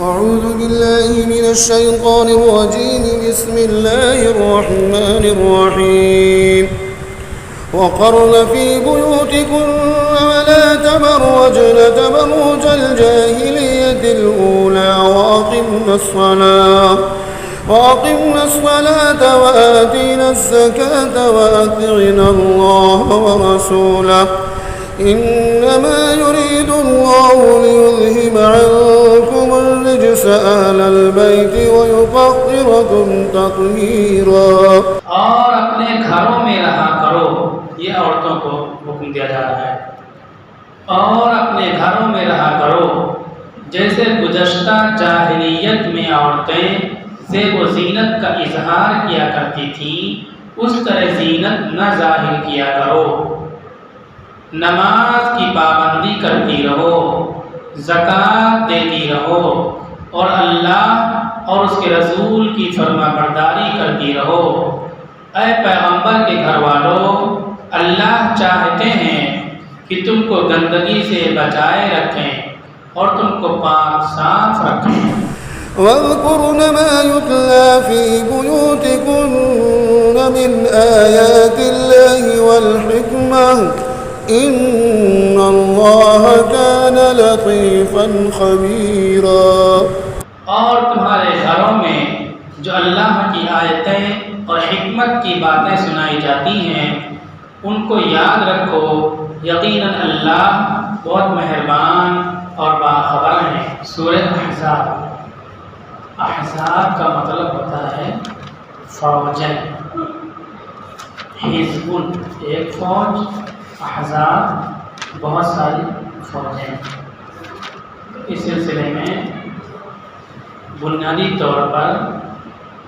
أعوذ بالله من الشيطان الرجيم. بسم الله الرحمن الرحيم. وقرن في بيوتكن ولا تبرجن تبرج الجاهلية الأولى وأقمنا الصلاة وآتينا الزكاة وأطعنا الله ورسوله إنما يريد الله ليذهب عنكم الرجس أهل البيت ويطهركم تطهيرا. اور اپنے گھروں میں رہا کرو، یہ عورتوں کو حکم دیا جا رہا ہے. اور اپنے گھروں میں رہا کرو جیسے گزشتہ جاہلیت میں عورتیں زیب و زینت کا اظہار کیا کرتی تھیں، اس طرح زینت نہ ظاہر کیا کرو. نماز کی پابندی کرتی رہو، زکوٰۃ دیتی رہو، اور اللہ اور اس کے رسول کی فرما برداری کرتی رہو. اے پیغمبر کے گھر والوں، اللہ چاہتے ہیں کہ تم کو گندگی سے بچائے رکھیں اور تم کو پاک صاف رکھیں. واذكرن ما يتلى في بيوتكن من آيات الله والحكمة إن الله كان لطيفا خبيرا. اور تمہارے گھروں میں جو اللہ کی آیتیں اور حکمت کی باتیں سنائی جاتی ہیں ان کو یاد رکھو، یقیناً اللہ بہت مہربان اور باخبر ہیں. سورہ احزاب. احزاب کا مطلب ہوتا ہے فوجیں. حزب ایک فوج، احزاب بہت ساری فوجیں. اس سلسلے میں بنیادی طور پر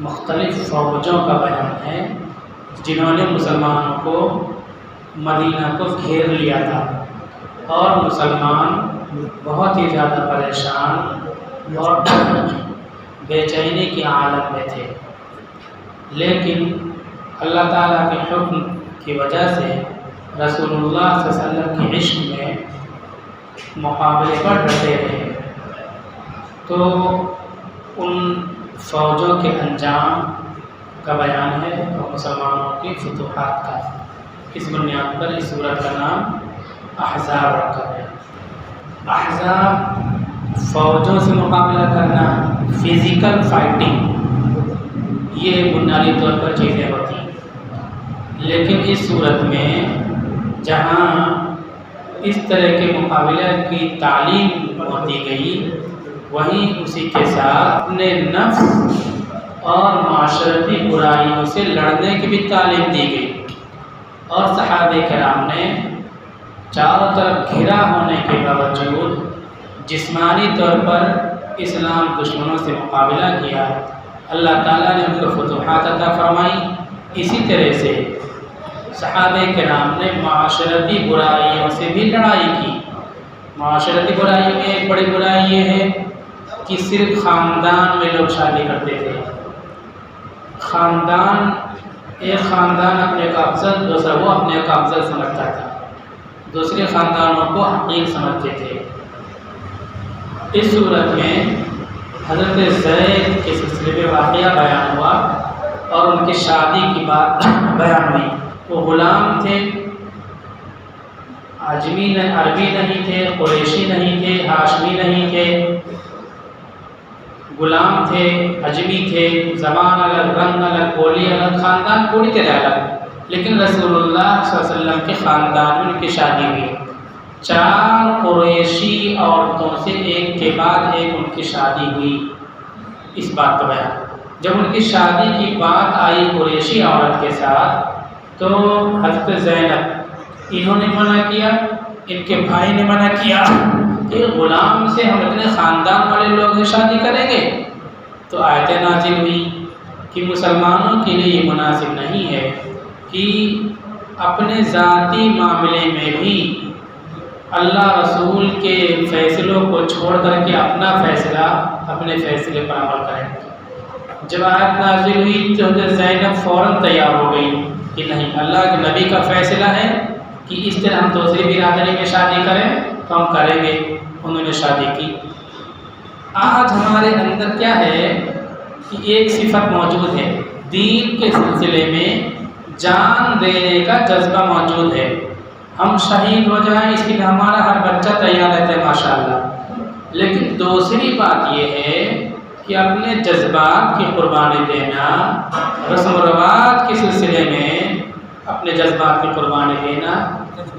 مختلف فوجوں کا بیان ہے جنہوں نے مسلمانوں کو مدینہ کو گھیر لیا تھا اور مسلمان بہت ہی زیادہ پریشان اور بے چینی کی حالت میں تھے. لیکن اللہ تعالیٰ کے حکم کی وجہ سے رسول اللہ صلی اللہ علیہ وسلم کی عشق میں مقابلے پر ڈٹے رہے. تو ان فوجوں کے انجام کا بیان ہے اور مسلمانوں کی فتوحات کا. اس بنیاد پر اس سورت کا نام احزاب رکھا ہے. احزاب فوجوں سے مقابلہ کرنا، فزیکل فائٹنگ، یہ بنیادی طور پر چیزیں ہوتی ہیں. لیکن اس صورت میں جہاں اس طرح کے مقابلہ کی تعلیم ہوتی گئی، وہیں اسی کے ساتھ اپنے نفس اور معاشرتی برائیوں سے لڑنے کی بھی تعلیم دی گئی. اور صحابہ کرام نے چاروں طرف گھرا ہونے کے باوجود جسمانی طور پر اسلام دشمنوں سے مقابلہ کیا. اللہ تعالیٰ نے ان کو فتوحات عطا فرمائی. اسی طرح سے صحابہ کرام نے معاشرتی برائیوں سے بھی لڑائی کی. معاشرتی برائی میں ایک بڑی برائی یہ ہے کہ صرف خاندان میں لوگ شادی کرتے تھے. ایک خاندان اپنے کو افضل، دوسرا وہ اپنے کو افضل سمجھتا تھا، دوسرے خاندانوں کو حقیر سمجھتے تھے. اس صورت میں حضرت زید کے سلسلے میں واقعہ بیان ہوا اور ان کی شادی کی بات بیان ہوئی. وہ غلام تھے، عربی نہیں تھے، قریشی نہیں تھے، ہاشمی نہیں تھے، غلام تھے، عجمی تھے، زبان الگ، رنگ الگ، بولی الگ، خاندان پوری طرح الگ. لیکن رسول اللہ صلی اللہ علیہ وسلم کے خاندان میں ان کی شادی ہوئی. 4 قریشی عورتوں سے ایک کے بعد ایک ان کی شادی ہوئی. اس بات کا بیان جب ان کی شادی کی بات آئی قریشی عورت کے ساتھ تو حضرت زینب انہوں نے منع کیا، ان کے بھائی نے منع کیا کہ غلام سے ہم اتنے خاندان والے لوگ شادی کریں گے. تو آیتیں نازل ہوئی کہ مسلمانوں کے لیے یہ مناسب نہیں ہے کہ اپنے ذاتی معاملے میں بھی اللہ رسول کے فیصلوں کو چھوڑ کر کے اپنے فیصلے پر عمل کریں. جب آیت نازل ہوئی تو حضرت زینب فوراً تیار ہو گئی کہ نہیں، اللہ کے نبی کا فیصلہ ہے کہ اس طرح ہم دوسری برادری میں شادی کریں تو ہم کریں گے. انہوں نے شادی کی. آج ہمارے اندر کیا ہے کہ ایک صفت موجود ہے، دین کے سلسلے میں جان دینے کا جذبہ موجود ہے۔ ہم شہید ہو جائیں اس کے لیے ہمارا ہر بچہ تیار رہتا ہے ماشاءاللہ، لیکن دوسری بات یہ ہے کہ اپنے جذبات کی قربانی دینا، رسم و رواج کے سلسلے میں اپنے جذبات کی قربانی دینا،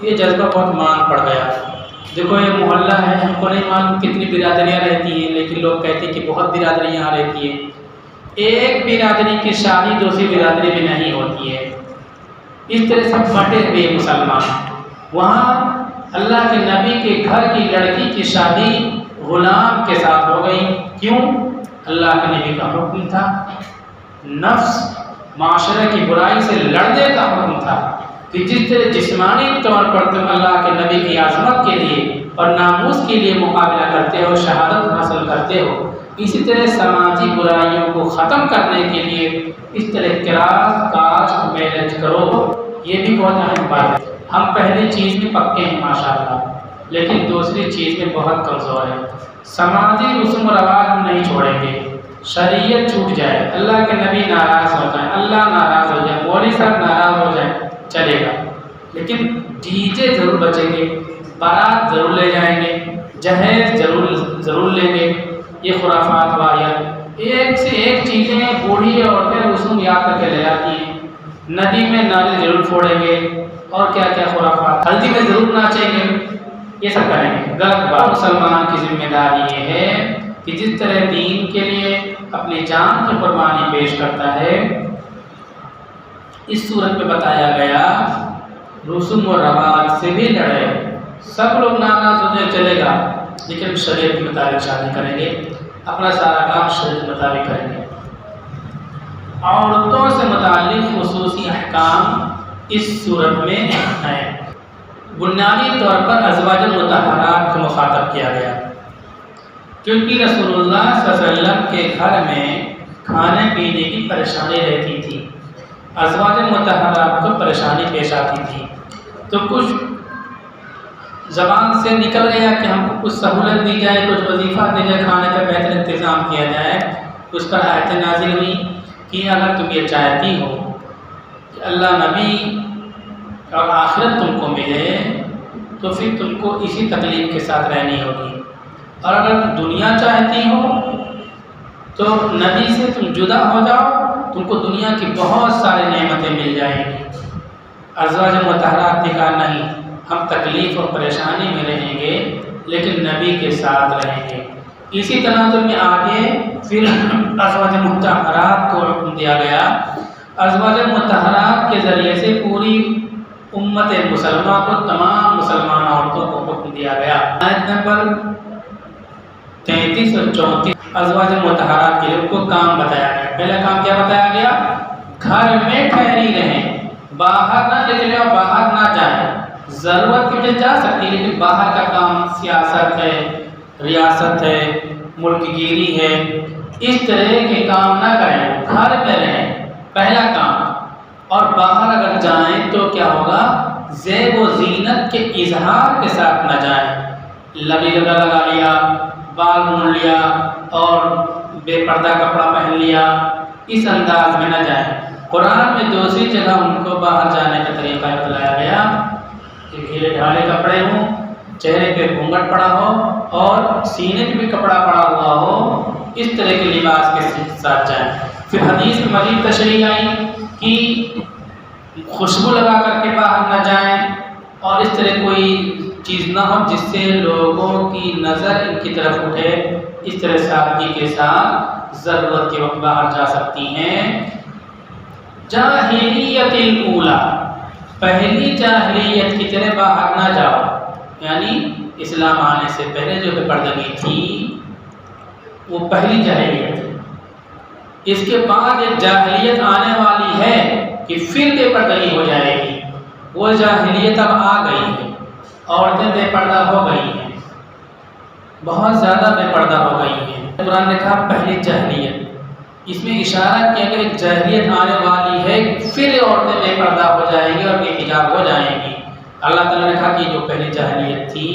یہ جذبہ بہت مان پڑ گیا۔ دیکھو یہ محلہ ہے، ہم کو نہیں معلوم کتنی برادریاں رہتی ہیں، لیکن لوگ کہتے ہیں کہ بہت برادریاں یہاں رہتی ہیں۔ ایک برادری کی شادی دوسری برادری میں نہیں ہوتی ہے، اس طرح سے بٹے ہوئے مسلمان۔ وہاں اللہ کے نبی کے گھر کی لڑکی کی شادی غلام کے ساتھ ہو گئی، کیوں؟ اللہ کے نبی کا حکم تھا، نفس معاشرے کی برائی سے لڑنے کا حکم تھا کہ جس طرح جسمانی طور پر تم اللہ کے نبی کی عظمت کے لیے اور ناموس کے لیے مقابلہ کرتے ہو، شہادت حاصل کرتے ہو، اسی طرح سماجی برائیوں کو ختم کرنے کے لیے اس طرح کراس کاسٹ میرج کرو۔ یہ بھی بہت اہم بات ہے۔ ہم پہلی چیز میں پکے ہیں ماشاءاللہ، لیکن دوسری چیز میں بہت کمزور ہیں۔ سماجی رسم و رواج ہم نہیں چھوڑیں گے، شریعت چھوٹ جائے، اللہ کے نبی ناراض ہو جائیں، اللہ ناراض ہو جائے، مولوی صاحب ناراض ہو جائیں، چلے گا، لیکن ڈی جے ضرور بچیں گے، بارات ضرور لے جائیں گے، جہیز ضرور لیں گے۔ یہ خرافات واحد ایک سے ایک چیزیں بوڑھی عورتیں رسوم یاد کر کے لے آتی ہیں۔ ندی میں نالی ضرور پھوڑیں گے، اور کیا کیا خرافات، ہلدی میں ضرور ناچیں گے، یہ سب کریں گے، غلط بات۔ مسلمان کی ذمہ داری یہ ہے کہ جس طرح دین کے لیے اپنی جان کی قربانی پیش کرتا ہے، اس صورت میں بتایا گیا رسوم و رواج سے بھی لڑے، سب لوگ ناراض ہو جائے چلے گا، لیکن شریعت کے مطابق شادی کریں گے، اپنا سارا کام شریعت کے مطابق کریں گے۔ عورتوں سے متعلق خصوصی احکام اس صورت میں ہیں۔ بنیادی طور پر ازواج مطہرات کو مخاطب کیا گیا، کیونکہ رسول اللہ صلی اللہ علیہ وسلم کے گھر میں کھانے پینے کی پریشانی رہتی تھی، ازواج مطہرات کو پریشانی پیش آتی تھی، تو کچھ زبان سے نکل گیا کہ ہم کو کچھ سہولت دی جائے، کچھ وظیفہ دی جائے، کھانے کا بہتر انتظام کیا جائے۔ اس پر آیت نازل ہوئی کہ اگر تم یہ چاہتی ہو کہ اللہ نبی اور آخرت تم کو ملے تو پھر تم کو اسی تکلیف کے ساتھ رہنی ہوگی، اور اگر دنیا چاہتی ہو تو نبی سے تم جدا ہو جاؤ، تم کو دنیا کی بہت ساری نعمتیں مل جائیں گی۔ ازواج مطہرات نے کہا نہیں، ہم تکلیف اور پریشانی میں رہیں گے لیکن نبی کے ساتھ رہیں گے۔ اسی تناظر میں آگے پھر ازواج مطہرات کو حکم دیا گیا، ازواج مطہرات کے ذریعے سے پوری امت مسلمہ کو، تمام مسلمان عورتوں کو حکم دیا گیا۔ آیت نمبر 33 اور 34 ازواج مطہرات کے لیے کو کام بتایا گیا۔ پہلا کام کیا بتایا گیا؟ گھر میں ٹھہری رہیں، باہر نہ نکلیں اور باہر نہ جائیں۔ ضرورت کی وجہ جا سکتی ہے، لیکن باہر کا کام سیاست ہے، ریاست ہے، ملک گیری ہے، اس طرح کے کام نہ کریں، گھر میں رہیں، پہلا کام۔ اور باہر اگر جائیں تو کیا ہوگا؟ زیب و زینت کے اظہار کے ساتھ نہ جائیں، لبی لگا لیا، بال مونڈ لیا اور بے پردہ کپڑا پہن لیا، اس انداز میں نہ جائیں۔ قرآن میں دوسری جگہ ان کو باہر جانے کا طریقہ بتلایا گیا کہ ڈھیلے ڈھالے کپڑے ہوں، چہرے پہ گھونگھٹ پڑا ہو اور سینے پہ بھی کپڑا پڑا ہوا ہو، اس طرح کے لباس کے ساتھ جائیں۔ پھر حدیث میں مزید تشریح آئی کہ خوشبو لگا کر کے باہر نہ جائیں، اور اس طرح کوئی چیز نہ ہو جس سے لوگوں کی نظر ان کی طرف اٹھے، اس طرح سادگی کے ساتھ ضرورت کے وقت باہر جا سکتی ہیں۔ جاہلیت الاولی، پہلی جاہلیت کی طرح باہر نہ جاؤ، یعنی اسلام آنے سے پہلے جو بے پردگی تھی وہ پہلی جاہلیت تھی۔ اس کے بعد ایک جاہلیت آنے والی ہے کہ پھر بے پردگی ہو جائے گی، وہ جاہلیت اب آ گئی ہے، عورتیں بے پردہ ہو گئی ہیں، بہت زیادہ بے پردہ ہو گئی ہیں۔ قرآن نے کہا پہلی جاہلیت، اس میں اشارہ کیا کہ ایک جاہلیت آنے والی ہے، پھر عورتیں بے پردہ ہو جائیں گی اور بے حجاب ہو جائیں گی۔ اللہ تعالیٰ نے کہا کہ جو پہلی جاہلیت تھی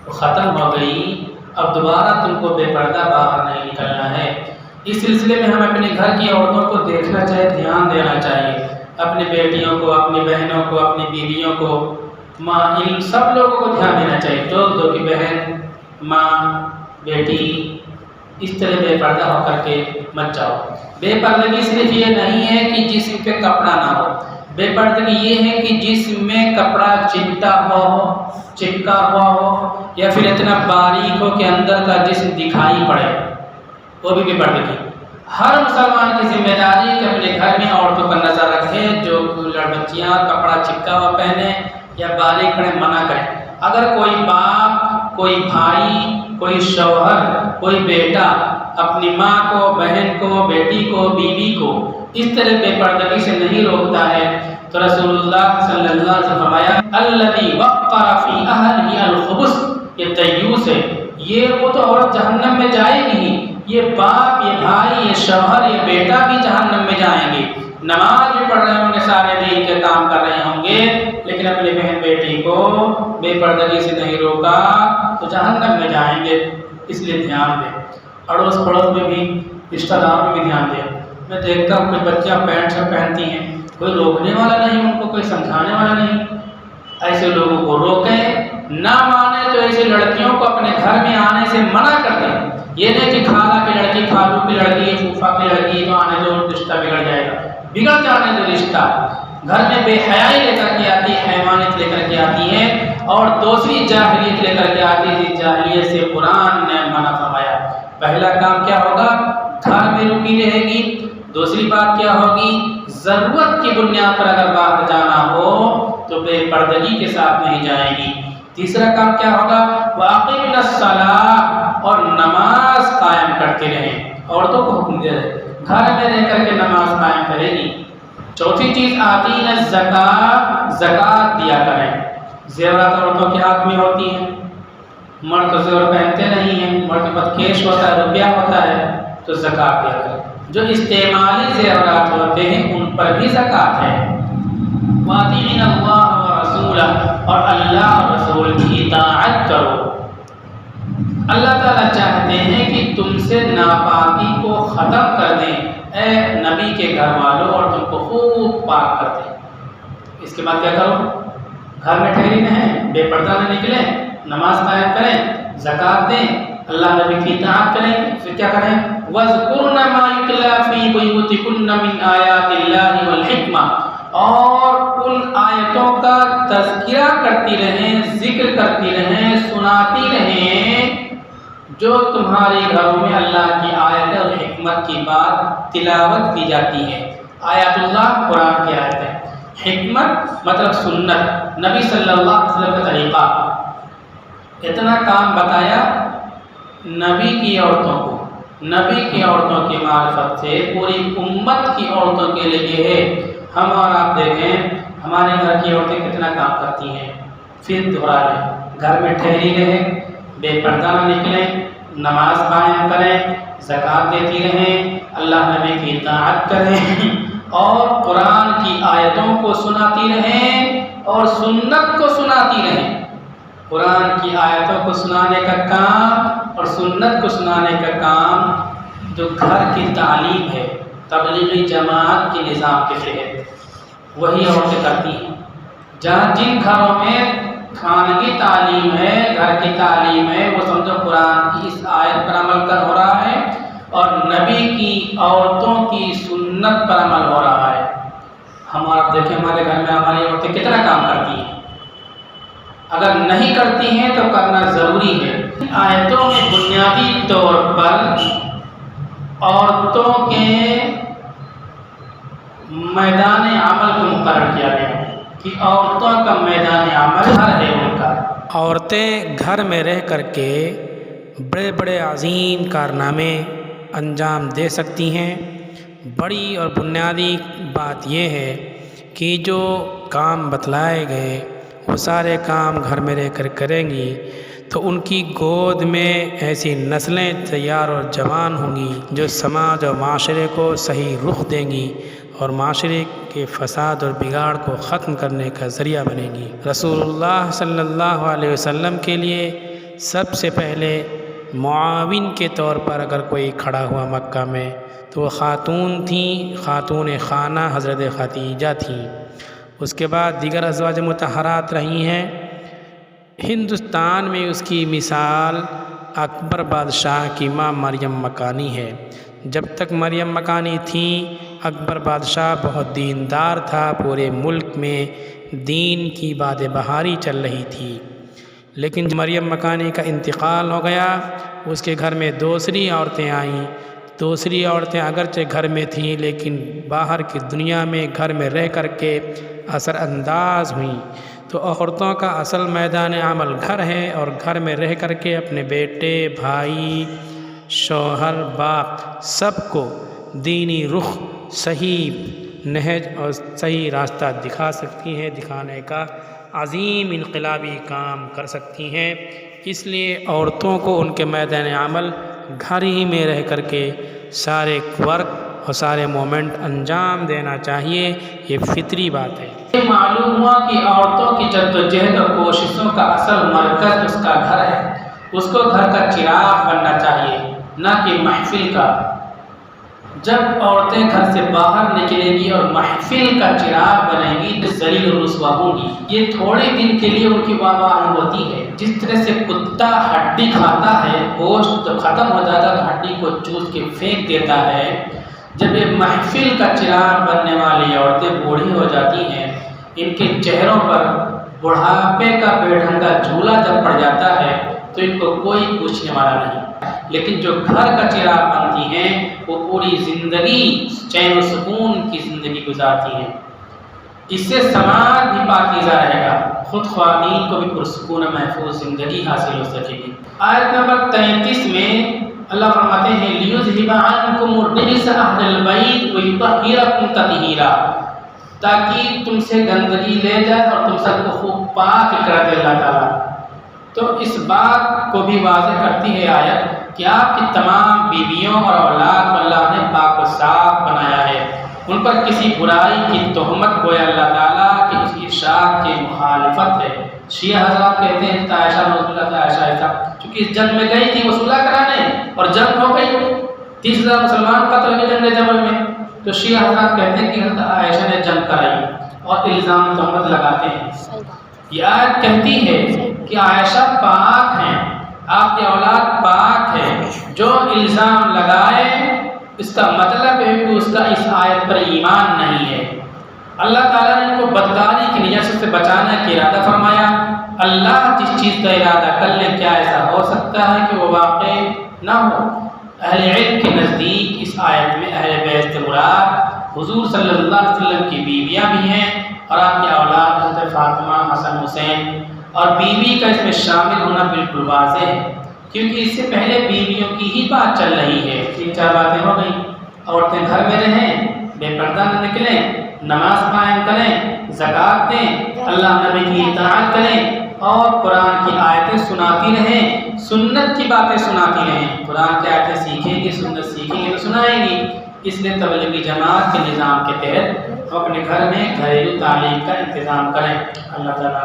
وہ ختم ہو گئی، اب دوبارہ تم کو بے پردہ باہر نہیں نکلنا ہے۔ اس سلسلے میں ہمیں اپنے گھر کی عورتوں کو دیکھنا چاہیے، دھیان دینا چاہیے، اپنی بیٹیوں کو، اپنی بہنوں کو، اپنی بیویوں کو، ماں، ان سب لوگوں کو دھیان دینا چاہیے۔ دو کی بہن، ماں، بیٹی، اس طرح بے پردہ ہو کر کے مت جاؤ۔ بے پردگی صرف یہ نہیں ہے کہ جسم پہ کپڑا نہ ہو، بے پردگی یہ ہے کہ جسم میں کپڑا چپکا ہوا ہو یا پھر اتنا باریک ہو کہ اندر کا جسم دکھائی پڑے، وہ بھی بے پردگی۔ ہر مسلمان کی ذمہ داری ہے کہ اپنے گھر میں عورتوں پر نظر رکھے، جو بچیاں کپڑا چپکا ہوا پہنے یا باریک پہنے منع کریں۔ اگر کوئی باپ، کوئی بھائی، کوئی شوہر، کوئی بیٹا اپنی ماں کو، بہن کو، بیٹی کو، بیوی کو اس طرح بے پردگی سے نہیں روکتا ہے تو رسول اللہ صلی اللہ علیہ وسلم فرمایا الذی وقر فی اہلہ الخبث، یہ دیوس ہے، یہ وہ تو عورت جہنم میں جائے گی ہی، یہ باپ، یہ بھائی، یہ شوہر، یہ بیٹا بھی جہنم میں جائیں گے۔ نماز بھی پڑھ رہے ہوں گے، سارے دین کے کام کر رہے ہوں گے، لیکن اپنی بہن بیٹی کو بے پردگی سے نہیں روکا تو جہنم میں جائیں گے۔ اس لیے دھیان دیں، اڑوس پڑوس میں بھی، رشتہ داروں میں بھی دھیان دیں۔ میں دیکھتا ہوں کہ بچیاں پینٹ شرٹ پہنتی ہیں، کوئی روکنے والا نہیں، ان کو کوئی سمجھانے والا نہیں۔ ایسے لوگوں کو روکیں، نہ مانے تو ایسے لڑکیوں کو اپنے گھر میں آنے سے منع کر دیں۔ یہ نہیں کہ خالہ کی لڑکی، خالو کی لڑکی، پھوپھا کی لڑکی تو آنے دو، رشتہ بگڑ جائے گا، بگڑ جانے دو رشتہ۔ گھر میں بے حیائی لے کر کے آتی ہے، حیوانیت لے کر کے آتی ہے، اور دوسری جاہلیت لے کر کے آتی ہے، جس جاہلیت سے قرآن نے منع فرمایا۔ پہلا کام کیا ہوگا؟ گھر میں رکی رہے گی۔ دوسری بات کیا ہوگی؟ ضرورت کی بنیاد پر اگر باہر جانا ہو تو بے پردگی کے ساتھ نہیں جائے گی۔ تیسرا کام کیا ہوگا؟ وَأَقِمْنَ الصَّلَاةَ، اور نماز قائم کرتے رہیں۔ عورتوں کو حکم دے رہے گھر میں رہ کر کے نماز قائم کرے گی۔ چوتھی چیز آتین الزکاۃ، زکوٰۃ دیا کریں۔ زیورات عورتوں کے ہاتھ میں ہوتی ہیں، مرد تو زیور پہنتے نہیں ہیں، مرد کے پاس کیش ہوتا ہے، روپیہ ہوتا ہے، تو زکوٰۃ دیا کریں۔ جو استعمالی زیورات ہوتے ہیں ان پر بھی زکوٰۃ ہے۔ وَأَطِیعُوا اللَّهَ وَرَسُولَهُ، اور اللہ اور رسول کی اطاعت کرو۔ اللہ تعالیٰ چاہتے ہیں کہ تم سے ناپاکی کو ختم کر دیں، اے نبی کے گھر والوں، اور تم کو خوب پاک کر دیں۔ اس کے بعد کیا کرو؟ گھر میں ٹھہری رہیں، بے پردہ نہ نکلیں، نماز قائم کریں، زکوٰۃ دیں، اللہ نبی کی اطاعت کریں۔ پھر کیا کریں؟ وَاذْكُرْنَ مَا يُتْلَىٰ فِي بُيُوتِكُنَّ مِنْ آيَاتِ اللَّهِ وَالْحِكْمَةِ، اور ان آیتوں کا تذکرہ کرتی رہیں، ذکر کرتی رہیں، سناتی رہیں جو تمہارے گھروں میں اللہ کی آیت اور حکمت کی بات تلاوت کی جاتی ہے۔ آیات اللہ قرآن کی آیت ہے، حکمت مطلب سنت، نبی صلی اللہ علیہ وسلم کا طریقہ۔ اتنا کام بتایا نبی کی عورتوں کو، نبی کی عورتوں کی معرفت سے پوری امت کی عورتوں کے لیے ہے۔ ہم اور آپ دیکھیں ہمارے گھر کی عورتیں کتنا کام کرتی ہیں۔ پھر دوہرا لیں، گھر میں ٹھہری رہیں، بے پردہ نہ نکلیں، نماز قائم کریں، زکوٰۃ دیتی رہیں، اللہ نبی کی اطاعت کریں، اور قرآن کی آیتوں کو سناتی رہیں اور سنت کو سناتی رہیں۔ قرآن کی آیتوں کو سنانے کا کام اور سنت کو سنانے کا کام جو گھر کی تعلیم ہے، تبلیغی جماعت کے نظام کے تحت وہی عورتیں کرتی ہیں۔ جن گھروں میں خانگی تعلیم ہے، گھر کی تعلیم ہے، وہ سمجھو قرآن کی اس آیت پر عمل ہو رہا ہے اور نبی کی عورتوں کی سنت پر عمل ہو رہا ہے۔ ہمارا دیکھیں ہمارے گھر میں ہماری عورتیں کتنا کام کرتی ہیں، اگر نہیں کرتی ہیں تو کرنا ضروری ہے۔ آیتوں میں بنیادی طور پر عورتوں کے میدان عمل کو مقرر کیا گیا کہ عورتوں کا میدان عمل گھر ہے ان کا۔ عورتیں گھر میں رہ کر کے بڑے بڑے عظیم کارنامے انجام دے سکتی ہیں۔ بڑی اور بنیادی بات یہ ہے کہ جو کام بتلائے گئے وہ سارے کام گھر میں رہ کر کریں گی تو ان کی گود میں ایسی نسلیں تیار اور جوان ہوں گی جو سماج اور معاشرے کو صحیح رخ دیں گی اور معاشرے کے فساد اور بگاڑ کو ختم کرنے کا ذریعہ بنے گی۔ رسول اللہ صلی اللہ علیہ وسلم کے لیے سب سے پہلے معاون کے طور پر اگر کوئی کھڑا ہوا مکہ میں تو وہ خاتون تھیں، خاتون خانہ حضرت خدیجہ تھیں۔ اس کے بعد دیگر ازواج مطہرات رہی ہیں۔ ہندوستان میں اس کی مثال اکبر بادشاہ کی ماں مریم مکانی ہے۔ جب تک مریم مکانی تھیں اکبر بادشاہ بہت دیندار تھا، پورے ملک میں دین کی باد بہاری چل رہی تھی۔ لیکن جب مریم مکانی کا انتقال ہو گیا، اس کے گھر میں دوسری عورتیں آئیں۔ دوسری عورتیں اگرچہ گھر میں تھیں لیکن باہر کی دنیا میں گھر میں رہ کر کے اثر انداز ہوئیں۔ تو عورتوں کا اصل میدان عمل گھر ہے، اور گھر میں رہ کر کے اپنے بیٹے، بھائی، شوہر، باپ سب کو دینی رخ، صحیح نہج اور صحیح راستہ دکھا سکتی ہیں، دکھانے کا عظیم انقلابی کام کر سکتی ہیں۔ اس لیے عورتوں کو ان کے میدان عمل گھر ہی میں رہ کر کے سارے ورک اور سارے مومنٹ انجام دینا چاہیے، یہ فطری بات ہے۔ یہ معلوم ہوا کہ عورتوں کی جدوجہد اور کوششوں کا اصل مرکز اس کا گھر ہے۔ اس کو گھر کا چراغ بننا چاہیے، نہ کہ محفل کا۔ جب عورتیں گھر سے باہر نکلیں گی اور محفل کا چراغ بنیں گی تو ذلیل و رسوا ہوں گی۔ یہ تھوڑے دن کے لیے ان کی واہ ہوتی ہے۔ جس طرح سے کتا ہڈی کھاتا ہے، گوشت جب ختم ہو جاتا ہے تو ہڈی کو چوس کے پھینک دیتا ہے۔ جب یہ محفل کا چراغ بننے والی عورتیں بوڑھی ہو جاتی ہیں، ان کے چہروں پر بڑھاپے کا بے ڈھنگا جھولا جب پڑ جاتا ہے تو ان کو کوئی پوچھنے والا نہیں۔ لیکن جو گھر کا چراغ بنتی ہیں وہ پوری زندگی چین و سکون کی زندگی گزارتی ہیں۔ اس سے سماج بھی پاکیزہ رہے گا، خود خواتین کو بھی پرسکون و محفوظ زندگی حاصل ہو سکے گی۔ آیت نمبر 33 میں اللہ فرماتے ہیں لِيُذْهِبَ عَنْكُمُ الرِّجْسَ أَهْلَ الْبَيْتِ وَيُطَهِّرَكُمْ تَطْهِيرًا، تاکہ تم سے گندگی لے جائے اور تم سب کو خوب پاک کر دے اللہ تعالیٰ۔ تو اس بات کو بھی واضح کرتی ہے آیت کہ آپ کی تمام بیویوں اور اولاد کو اللہ نے پاک و صاف بنایا ہے۔ ان پر کسی برائی کی تہمت گویا اللہ تعالیٰ کے اس ارشاد کی مخالفت ہے۔ شیعہ حضرات کہتے ہیں عائشہ رضی اللہ عائشہ چونکہ اس جنگ میں گئی تھی وہ صلح کرانے اور جنگ ہو گئی، 30,000 مسلمان قتل ہوئے جنگ جمل میں، تو شیعہ حضرات کہتے ہیں کہ حضرت عائشہ نے جنگ کرائی اور الزام تہمت لگاتے ہیں۔ یہ آیت کہتی ہے کہ عائشہ پاک ہیں، آپ کی اولاد پاک ہے، جو الزام لگائے اس کا مطلب ہے کہ اس کا اس آیت پر ایمان نہیں ہے۔ اللہ تعالیٰ نے ان کو بدکاری کی نجاست سے بچانے کی ارادہ فرمایا۔ اللہ جس چیز کا ارادہ کر لے کیا ایسا ہو سکتا ہے کہ وہ واقع نہ ہو؟ اہل علم کے نزدیک اس آیت میں اہل بیت سے مراد حضور صلی اللہ علیہ وسلم کی بیویاں بھی ہیں اور آپ کی اولاد حضرت فاطمہ، حسن، حسین، اور بیوی کا اس میں شامل ہونا بالکل واضح ہے، کیونکہ اس سے پہلے بیویوں کی ہی بات چل رہی ہے۔ 3-4 باتیں ہو گئیں، عورتیں گھر میں رہیں، بے پردہ نہ نکلیں، نماز قائم کریں، زکوٰۃ دیں، اللہ نبی کی اطاعت کریں اور قرآن کی آیتیں سناتی رہیں، سنت کی باتیں سناتی رہیں۔ قرآن کی آیتیں سیکھیں گی، سنت سیکھیں گی تو سنائیں گی۔ اس لیے تبلیغی جماعت کے نظام کے تحت ہم اپنے گھر میں گھریلو تعلیم کا انتظام کریں۔ اللہ تعالیٰ